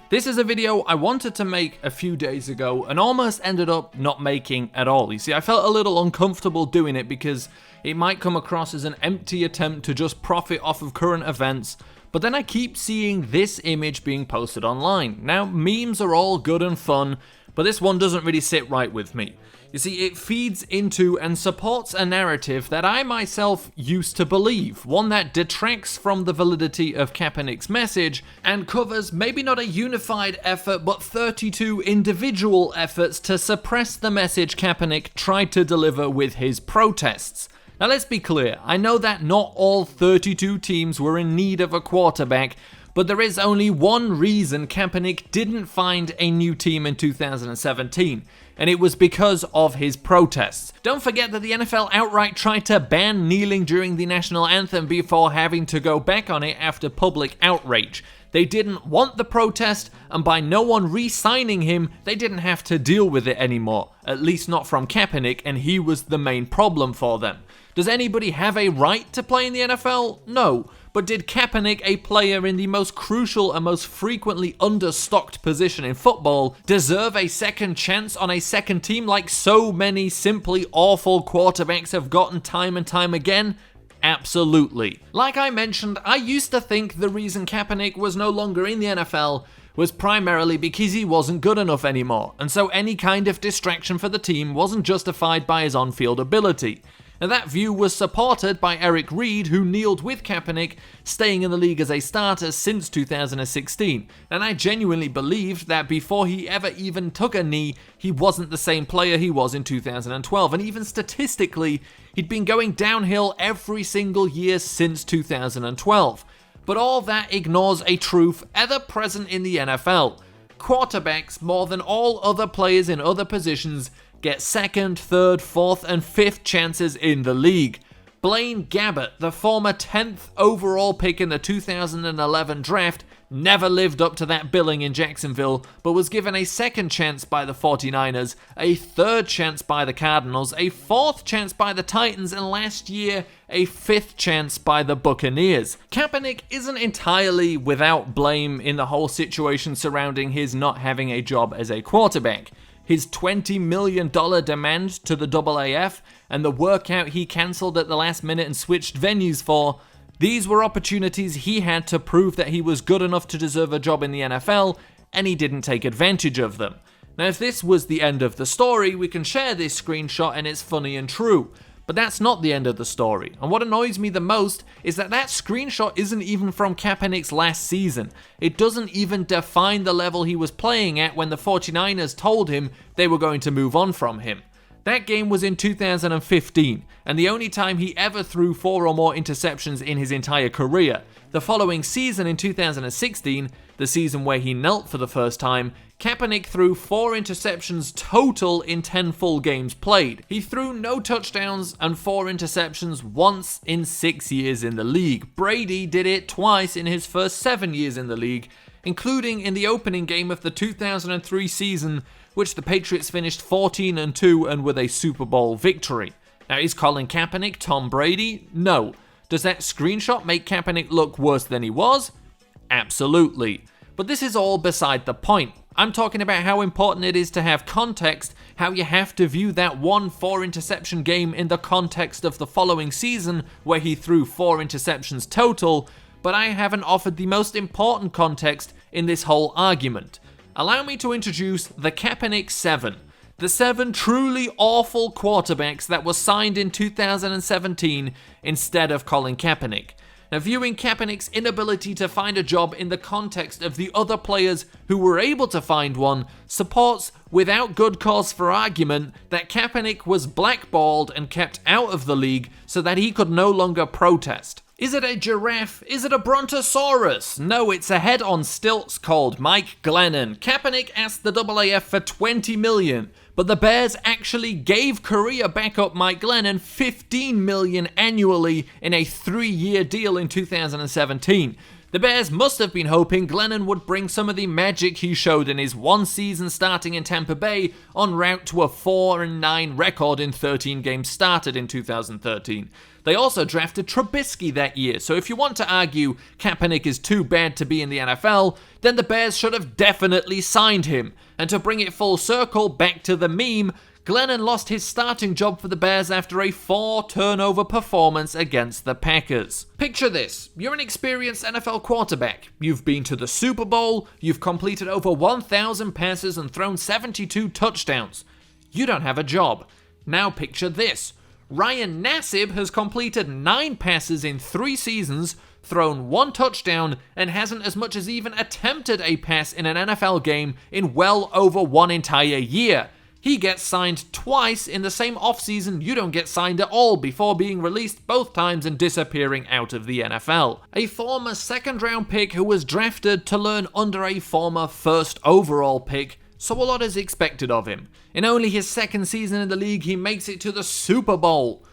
This is a video I wanted to make a few days ago and almost ended up not making at all. You see, I felt a little uncomfortable doing it because it might come across as an empty attempt to just profit off of current events, but then I keep seeing this image being posted online. Now, memes are all good and fun, but this one doesn't really sit right with me. You see, it feeds into and supports a narrative that I myself used to believe, one that detracts from the validity of Kaepernick's message and covers maybe not a unified effort, but 32 individual efforts to suppress the message Kaepernick tried to deliver with his protests. Now let's be clear, I know that not all 32 teams were in need of a quarterback, but there is only one reason Kaepernick didn't find a new team in 2017, and it was because of his protests. Don't forget that the NFL outright tried to ban kneeling during the national anthem before having to go back on it after public outrage. They didn't want the protest, and by no one re-signing him, they didn't have to deal with it anymore, at least not from Kaepernick, and he was the main problem for them. Does anybody have a right to play in the NFL? No. But did Kaepernick, a player in the most crucial and most frequently understocked position in football, deserve a second chance on a second team like so many simply awful quarterbacks have gotten time and time again? Absolutely. Like I mentioned, I used to think the reason Kaepernick was no longer in the NFL was primarily because he wasn't good enough anymore, and so any kind of distraction for the team wasn't justified by his on-field ability. And that view was supported by Eric Reid, who kneeled with Kaepernick, staying in the league as a starter since 2016. And I genuinely believed that before he ever even took a knee, he wasn't the same player he was in 2012. And even statistically, he'd been going downhill every single year since 2012. But all that ignores a truth ever present in the NFL. Quarterbacks, more than all other players in other positions, get second, third, fourth, and fifth chances in the league. Blaine Gabbert, the former 10th overall pick in the 2011 draft, never lived up to that billing in Jacksonville, but was given a second chance by the 49ers, a third chance by the Cardinals, a fourth chance by the Titans, and last year, a fifth chance by the Buccaneers. Kaepernick isn't entirely without blame in the whole situation surrounding his not having a job as a quarterback. His $20 million demand to the AAF and the workout he cancelled at the last minute and switched venues for, these were opportunities he had to prove that he was good enough to deserve a job in the NFL, and he didn't take advantage of them. Now, if this was the end of the story, we can share this screenshot and it's funny and true. But that's not the end of the story, and what annoys me the most is that that screenshot isn't even from Kaepernick's last season. It doesn't even define the level he was playing at when the 49ers told him they were going to move on from him. That game was in 2015, and the only time he ever threw 4 or more interceptions in his entire career. The following season in 2016, the season where he knelt for the first time, Kaepernick threw 4 interceptions total in 10 full games played. He threw no touchdowns and 4 interceptions once in 6 years in the league. Brady did it twice in his first 7 years in the league, including in the opening game of the 2003 season, which the Patriots finished 14-2 and with a Super Bowl victory. Now, is Colin Kaepernick Tom Brady? No. Does that screenshot make Kaepernick look worse than he was? Absolutely. But this is all beside the point. I'm talking about how important it is to have context, how you have to view that 1 4-interception game in the context of the following season where he threw 4 interceptions total, but I haven't offered the most important context in this whole argument. Allow me to introduce the Kaepernick 7. The 7 truly awful quarterbacks that were signed in 2017 instead of Colin Kaepernick. Now, viewing Kaepernick's inability to find a job in the context of the other players who were able to find one supports, without good cause for argument, that Kaepernick was blackballed and kept out of the league so that he could no longer protest. Is it a giraffe? Is it a brontosaurus? No, it's a head on stilts called Mike Glennon. Kaepernick asked the AAF for $20 million, but the Bears actually gave career backup Mike Glennon $15 million annually in a 3-year deal in 2017. The Bears must have been hoping Glennon would bring some of the magic he showed in his one season starting in Tampa Bay en route to a 4-9 record in 13 games started in 2013. They also drafted Trubisky that year, so if you want to argue Kaepernick is too bad to be in the NFL, then the Bears should have definitely signed him. And to bring it full circle back to the meme, Glennon lost his starting job for the Bears after a 4-turnover performance against the Packers. Picture this, you're an experienced NFL quarterback. You've been to the Super Bowl, you've completed over 1,000 passes and thrown 72 touchdowns. You don't have a job. Now picture this. Ryan Nassib has completed 9 passes in 3 seasons, thrown 1 touchdown, and hasn't as much as even attempted a pass in an NFL game in well over 1 entire year. He gets signed twice in the same offseason you don't get signed at all before being released both times and disappearing out of the NFL. A former second-round pick who was drafted to learn under a former first overall pick, so a lot is expected of him. In only his second season in the league, he makes it to the Super Bowl,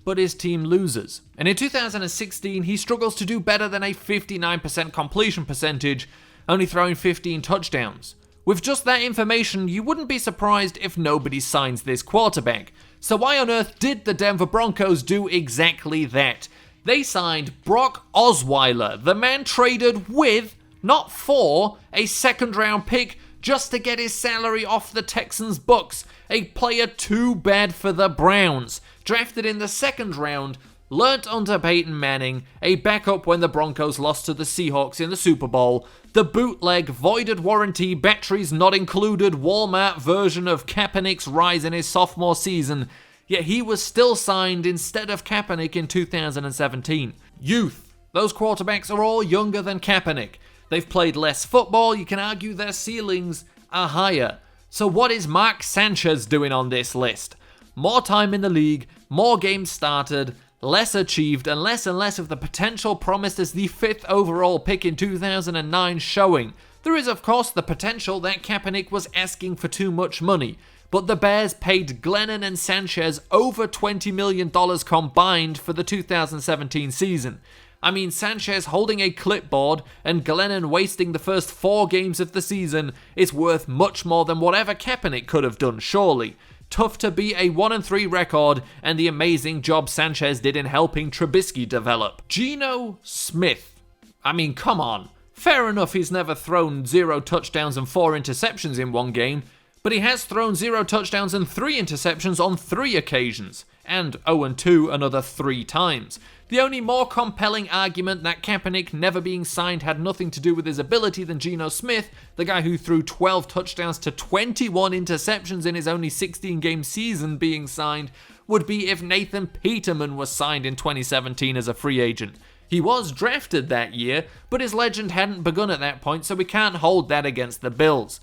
but his team loses. And in 2016, he struggles to do better than a 59% completion percentage, only throwing 15 touchdowns. With just that information, you wouldn't be surprised if nobody signs this quarterback. So why on earth did the Denver Broncos do exactly that? They signed Brock Osweiler, the man traded with, not for, a second-round pick just to get his salary off the Texans' books. A player too bad for the Browns. Drafted in the second round, learnt under Peyton Manning, a backup when the Broncos lost to the Seahawks in the Super Bowl, the bootleg, voided warranty, batteries not included Walmart version of Kaepernick's rise in his sophomore season, yet he was still signed instead of Kaepernick in 2017. Youth. Those quarterbacks are all younger than Kaepernick. They've played less football, you can argue their ceilings are higher. So what is Mark Sanchez doing on this list? More time in the league, more games started, less achieved, and less of the potential promised as the 5th overall pick in 2009 showing. There is of course the potential that Kaepernick was asking for too much money, but the Bears paid Glennon and Sanchez over $20 million combined for the 2017 season. I mean, Sanchez holding a clipboard and Glennon wasting the first 4 games of the season is worth much more than whatever Kaepernick could have done, surely. Tough to beat a 1-3 record and the amazing job Sanchez did in helping Trubisky develop. Geno Smith. I mean, come on. Fair enough he's never thrown 0 touchdowns and 4 interceptions in one game, but he has thrown 0 touchdowns and 3 interceptions on 3 occasions, and 0-2 another 3 times. The only more compelling argument that Kaepernick never being signed had nothing to do with his ability than Geno Smith, the guy who threw 12 touchdowns to 21 interceptions in his only 16-game season being signed, would be if Nathan Peterman was signed in 2017 as a free agent. He was drafted that year, but his legend hadn't begun at that point, so we can't hold that against the Bills.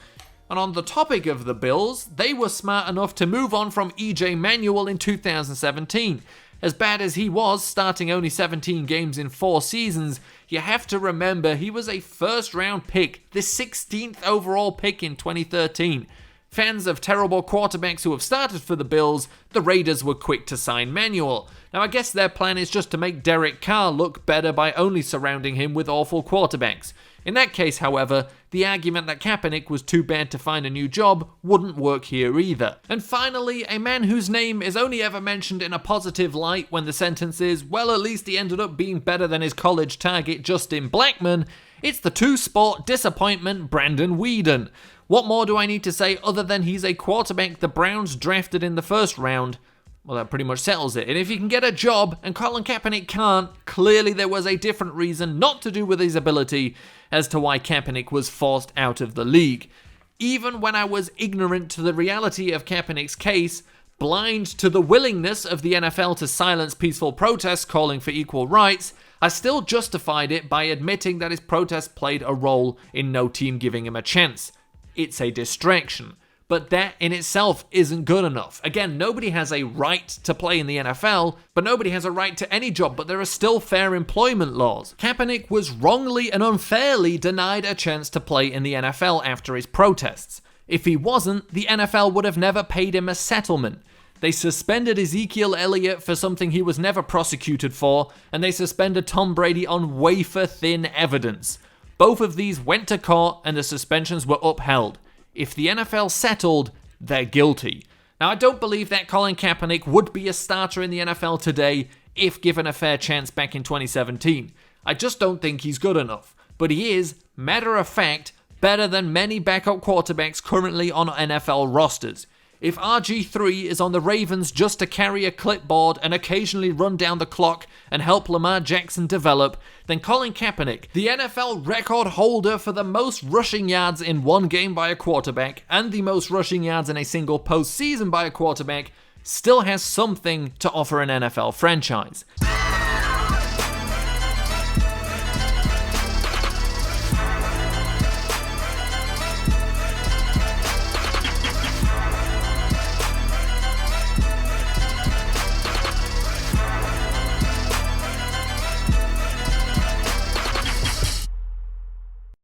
And on the topic of the Bills, they were smart enough to move on from E.J. Manuel in 2017. As bad as he was, starting only 17 games in 4 seasons, you have to remember he was a first-round pick, the 16th overall pick in 2013. Fans of terrible quarterbacks who have started for the Bills, the Raiders were quick to sign Manuel. Now I guess their plan is just to make Derek Carr look better by only surrounding him with awful quarterbacks. In that case, however, the argument that Kaepernick was too bad to find a new job wouldn't work here either. And finally, a man whose name is only ever mentioned in a positive light when the sentence is, well, at least he ended up being better than his college target Justin Blackmon. It's the 2-sport disappointment Brandon Weeden. What more do I need to say other than he's a quarterback the Browns drafted in the first round? Well, that pretty much settles it. And if he can get a job and Colin Kaepernick can't, clearly there was a different reason, not to do with his ability, as to why Kaepernick was forced out of the league. Even when I was ignorant to the reality of Kaepernick's case, blind to the willingness of the NFL to silence peaceful protests calling for equal rights, I still justified it by admitting that his protest played a role in no team giving him a chance. It's a distraction. But that in itself isn't good enough. Again, nobody has a right to play in the NFL, but nobody has a right to any job, but there are still fair employment laws. Kaepernick was wrongly and unfairly denied a chance to play in the NFL after his protests. If he wasn't, the NFL would have never paid him a settlement. They suspended Ezekiel Elliott for something he was never prosecuted for, and they suspended Tom Brady on wafer-thin evidence. Both of these went to court and the suspensions were upheld. If the NFL settled, they're guilty. Now, I don't believe that Colin Kaepernick would be a starter in the NFL today if given a fair chance back in 2017. I just don't think he's good enough. But he is, matter of fact, better than many backup quarterbacks currently on NFL rosters. If RG3 is on the Ravens just to carry a clipboard and occasionally run down the clock and help Lamar Jackson develop, then Colin Kaepernick, the NFL record holder for the most rushing yards in one game by a quarterback and the most rushing yards in a single postseason by a quarterback, still has something to offer an NFL franchise.